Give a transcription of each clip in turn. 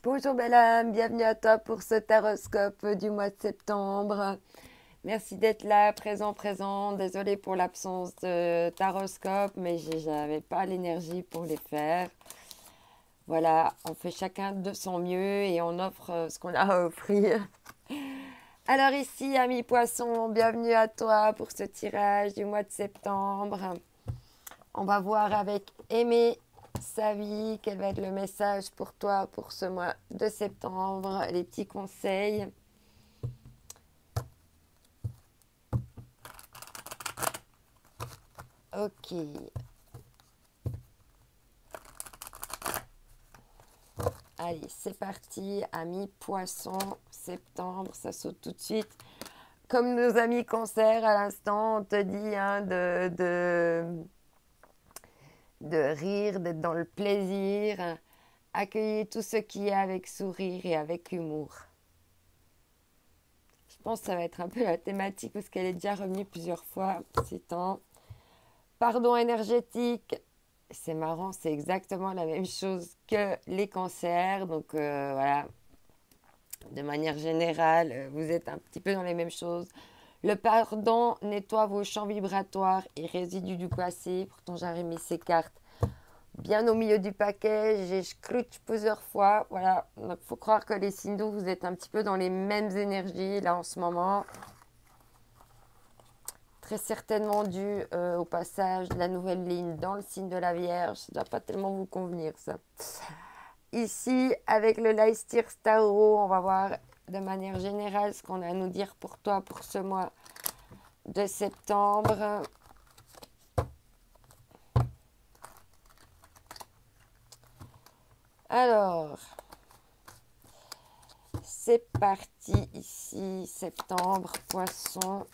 Bonjour belle âme, bienvenue à toi pour ce taroscope du mois de septembre. Merci d'être là, présent. Désolée pour l'absence de taroscope, mais j'avais pas l'énergie pour les faire. Voilà, on fait chacun de son mieux et on offre ce qu'on a à offrir. Alors ici, amis poissons, bienvenue à toi pour ce tirage du mois de septembre. On va voir avec Aimé sa vie, quel va être le message pour toi pour ce mois de septembre, les petits conseils. Ok. Allez, c'est parti, amis poissons, septembre, ça saute tout de suite. Comme nos amis cancer, à l'instant, on te dit de rire, d'être dans le plaisir, accueillir tout ce qui est avec sourire et avec humour. Je pense que ça va être un peu la thématique parce qu'elle est déjà revenue plusieurs fois ces temps. Pardon énergétique, c'est marrant, c'est exactement la même chose que les cancers. Donc voilà, de manière générale, vous êtes un petit peu dans les mêmes choses. Le pardon nettoie vos champs vibratoires et résidus du passé. Pourtant, j'ai mis ces cartes bien au milieu du paquet. J'ai scrute plusieurs fois. Voilà, donc il faut croire que les signes d'eau, vous êtes un petit peu dans les mêmes énergies là en ce moment. Très certainement dû au passage de la nouvelle ligne dans le signe de la Vierge. Ça ne doit pas tellement vous convenir, ça. Ici, avec le Leicester Tarot, on va voir de manière générale ce qu'on a à nous dire pour toi pour ce mois de septembre. Alors, c'est parti ici, septembre, poisson.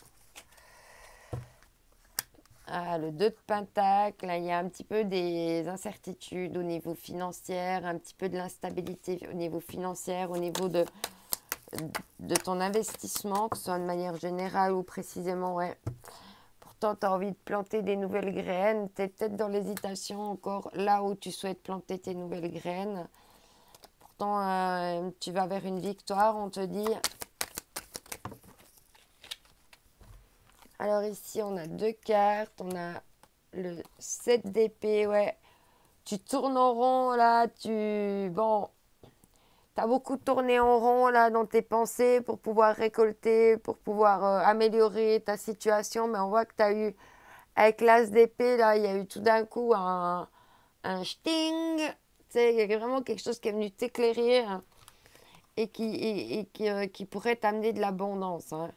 Ah, le 2 de Pentacle, là, il y a un petit peu des incertitudes au niveau financier, un petit peu de l'instabilité au niveau financier, au niveau de ton investissement, que ce soit de manière générale ou précisément, ouais. Pourtant, tu as envie de planter des nouvelles graines, tu es peut-être dans l'hésitation encore là où tu souhaites planter tes nouvelles graines. Pourtant, tu vas vers une victoire, on te dit. Alors ici, on a deux cartes. On a le 7 d'épée, ouais. Tu tournes en rond, là. Bon, t'as beaucoup tourné en rond, là, dans tes pensées pour pouvoir récolter, pour pouvoir améliorer ta situation. Mais on voit que tu as eu, avec l'as d'épée, là, il y a eu tout d'un coup un sting. Tu sais, il y a vraiment quelque chose qui est venu t'éclairer et qui pourrait t'amener de l'abondance, hein.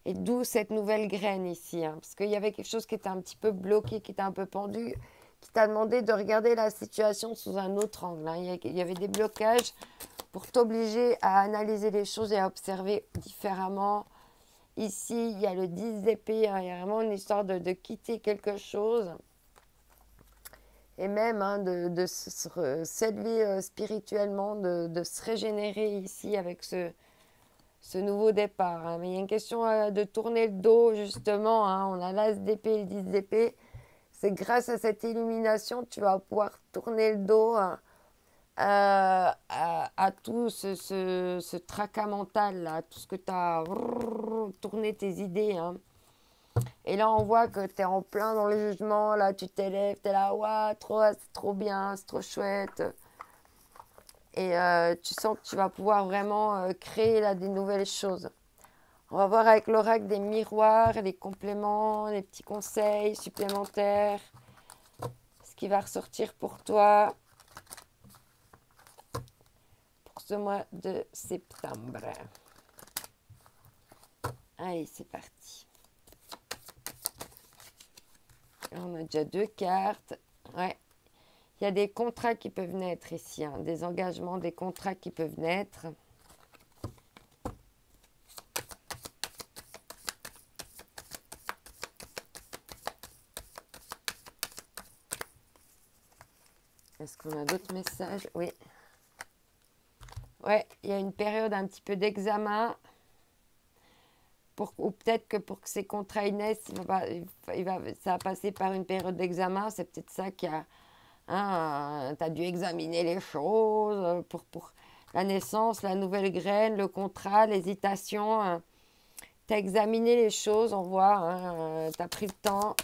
Et d'où cette nouvelle graine ici, hein, parce qu'il y avait quelque chose qui était un petit peu bloqué, qui était un peu pendu, qui t'a demandé de regarder la situation sous un autre angle, hein. Il y avait des blocages pour t'obliger à analyser les choses et à observer différemment. Ici, il y a le 10 d'épée, hein, il y a vraiment une histoire de quitter quelque chose. Et même hein, de s'élever spirituellement, de se régénérer ici avec ce nouveau départ, hein. Mais il y a une question de tourner le dos, justement, hein. On a l'as d'épée et le 10 d'épée. C'est grâce à cette illumination que tu vas pouvoir tourner le dos hein, à tout ce tracas mental, là, tout ce que tu as tourné tes idées, hein. Et là, on voit que tu es en plein dans le jugement. Là, tu t'élèves, tu es là, ouais, c'est trop bien, c'est trop chouette. Et tu sens que tu vas pouvoir vraiment créer là, des nouvelles choses. On va voir avec l'oracle des miroirs, les compléments, les petits conseils supplémentaires. Ce qui va ressortir pour toi pour ce mois de septembre. Allez, c'est parti. Là, on a déjà deux cartes. Ouais. Il y a des contrats qui peuvent naître ici, hein. Des engagements, des contrats qui peuvent naître. Est-ce qu'on a d'autres messages? Oui. Ouais, il y a une période un petit peu d'examen. Ou peut-être que pour que ces contrats naissent, ça va passer par une période d'examen. C'est peut-être ça qui a... Hein, tu as dû examiner les choses pour La naissance, la nouvelle graine, le contrat, l'hésitation. Tu as examiné les choses, on voit. Hein, tu as pris le temps.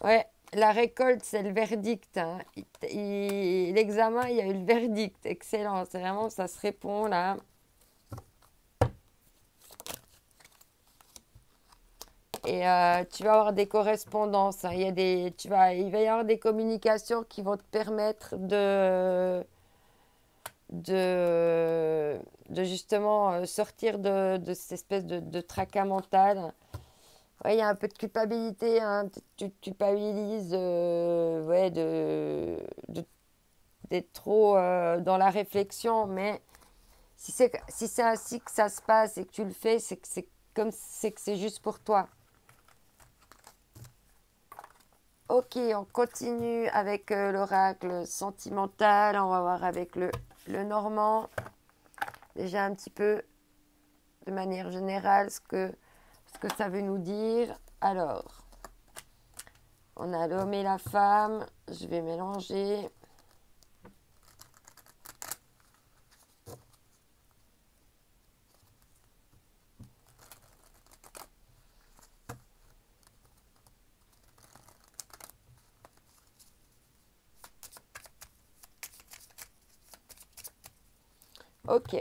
Ouais, la récolte, c'est le verdict. Hein. L'examen, il y a eu le verdict. Excellent. C'est vraiment, ça se répond là. Et tu vas avoir des correspondances. Hein. Il va y avoir des communications qui vont te permettre de justement sortir de cette espèce de tracas mental. Ouais, il y a un peu de culpabilité, hein. Tu culpabilises ouais, d'être trop dans la réflexion, mais si c'est ainsi que ça se passe et que tu le fais, c'est que c'est juste pour toi. Ok, on continue avec l'oracle sentimental. On va voir avec le normand. Déjà un petit peu de manière générale ce que ça veut nous dire. Alors, on a l'homme et la femme. Je vais mélanger. Ok,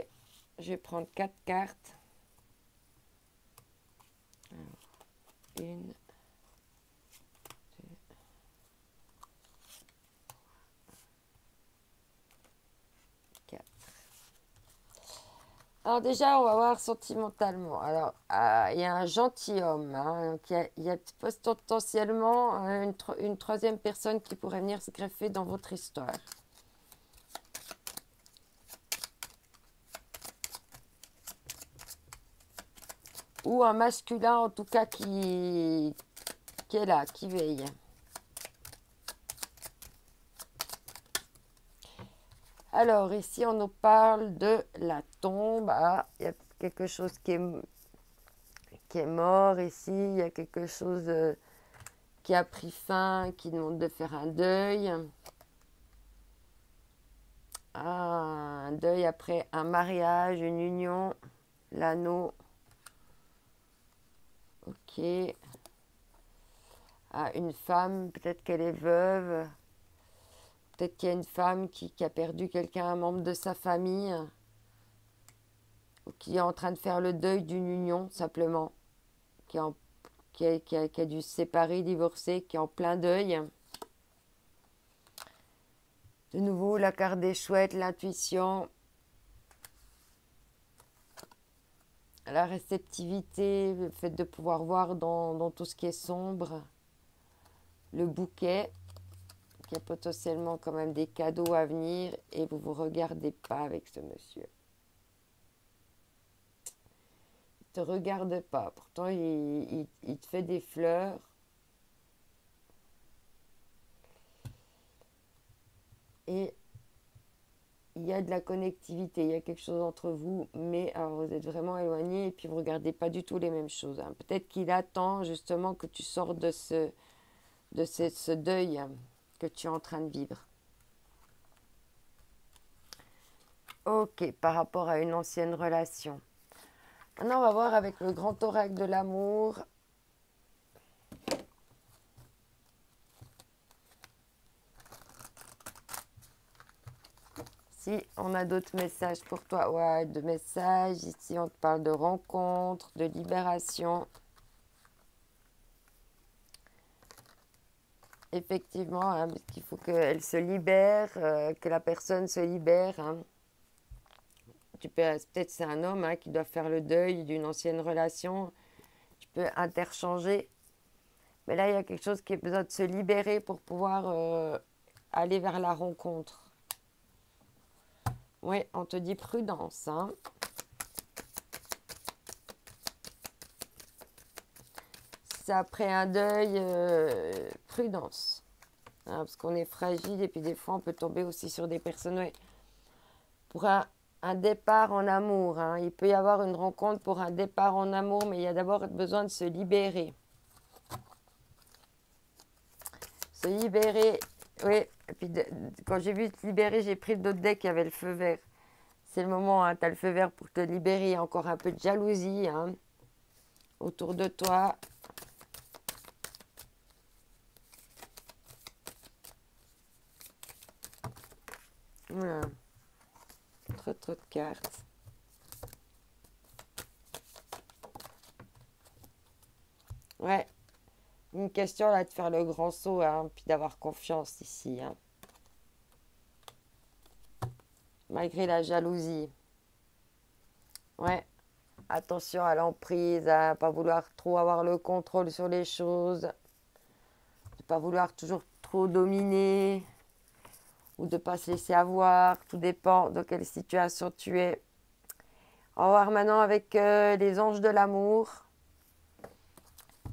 je vais prendre 4 cartes. Alors, 1, 2, 4. Alors déjà, on va voir sentimentalement. Alors, il y a un gentilhomme. Hein, donc il y a potentiellement une troisième personne qui pourrait venir se greffer dans votre histoire. Ou un masculin, en tout cas, qui est là, qui veille. Alors, ici, on nous parle de la tombe. Ah, il y a quelque chose qui est mort ici. Il y a quelque chose qui a pris fin, qui demande de faire un deuil. Ah, un deuil après un mariage, une union, l'anneau. Ok. Ah, une femme, peut-être qu'elle est veuve. Peut-être qu'il y a une femme qui a perdu quelqu'un, un membre de sa famille. Ou qui est en train de faire le deuil d'une union, simplement. Qui a dû se séparer, divorcer, qui est en plein deuil. De nouveau, la carte des chouettes, l'intuition. La réceptivité, le fait de pouvoir voir dans tout ce qui est sombre. Le bouquet, qui a potentiellement quand même des cadeaux à venir et vous ne vous regardez pas avec ce monsieur. Il ne te regarde pas, pourtant il te fait des fleurs. Et il y a de la connectivité, il y a quelque chose entre vous, mais alors vous êtes vraiment éloignés et puis vous ne regardez pas du tout les mêmes choses. Hein. Peut-être qu'il attend justement que tu sortes de ce deuil que tu es en train de vivre. Ok, par rapport à une ancienne relation. Maintenant, on va voir avec le grand oracle de l'amour. Si on a d'autres messages pour toi. Ouais, de messages. Ici, on te parle de rencontre, de libération. Effectivement, hein, parce qu'il faut qu'elle se libère, que la personne se libère. Hein. Peut-être c'est un homme hein, qui doit faire le deuil d'une ancienne relation. Tu peux interchanger. Mais là, il y a quelque chose qui a besoin de se libérer pour pouvoir aller vers la rencontre. Oui, on te dit prudence. Hein. C'est après un deuil, prudence. Hein, parce qu'on est fragile et puis des fois, on peut tomber aussi sur des personnes. Ouais. Pour un départ en amour. Hein. Il peut y avoir une rencontre pour un départ en amour, mais il y a d'abord besoin de se libérer. Se libérer, oui, Et puis quand j'ai vu te libérer, j'ai pris d'autres decks qui avaient le feu vert. C'est le moment, hein, tu as le feu vert pour te libérer. Il y a encore un peu de jalousie hein, autour de toi. Voilà. Trop de cartes. Ouais, une question là de faire le grand saut, hein, puis d'avoir confiance ici. Hein. Malgré la jalousie. Ouais, attention à l'emprise, à pas vouloir trop avoir le contrôle sur les choses, de pas vouloir toujours trop dominer ou de pas se laisser avoir. Tout dépend de quelle situation tu es. On va voir maintenant avec les anges de l'amour.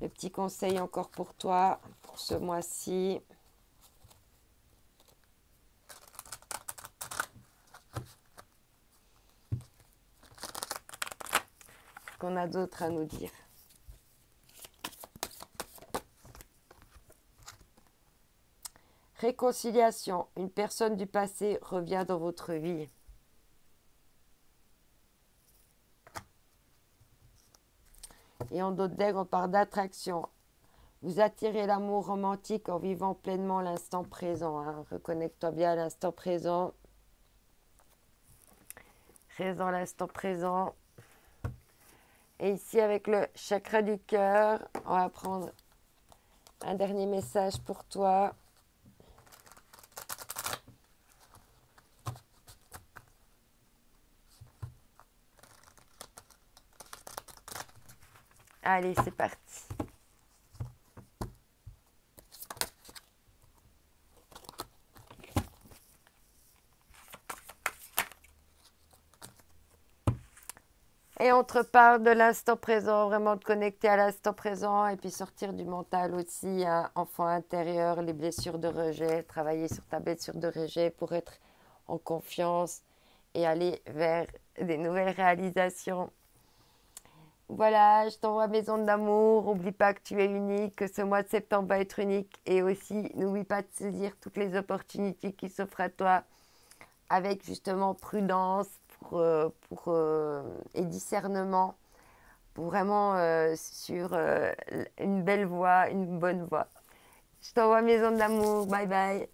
Le petit conseil encore pour toi, pour ce mois-ci. Qu'est-ce qu'on a d'autre à nous dire? Réconciliation. Une personne du passé revient dans votre vie. Et en d'autres decks, on parle d'attraction. Vous attirez l'amour romantique en vivant pleinement l'instant présent. Hein. Reconnecte-toi bien à l'instant présent. Reste dans l'instant présent. Et ici, avec le chakra du cœur, on va prendre un dernier message pour toi. Allez, c'est parti. Et on te parle de l'instant présent, vraiment de connecter à l'instant présent et puis sortir du mental aussi, hein, enfant intérieur, les blessures de rejet, travailler sur ta blessure de rejet pour être en confiance et aller vers des nouvelles réalisations. Voilà, je t'envoie mes ondes d'amour. N'oublie pas que tu es unique, que ce mois de septembre va être unique. Et aussi, n'oublie pas de saisir toutes les opportunités qui s'offrent à toi avec justement prudence et discernement pour vraiment sur une belle voie, une bonne voie. Je t'envoie mes ondes d'amour. Bye bye.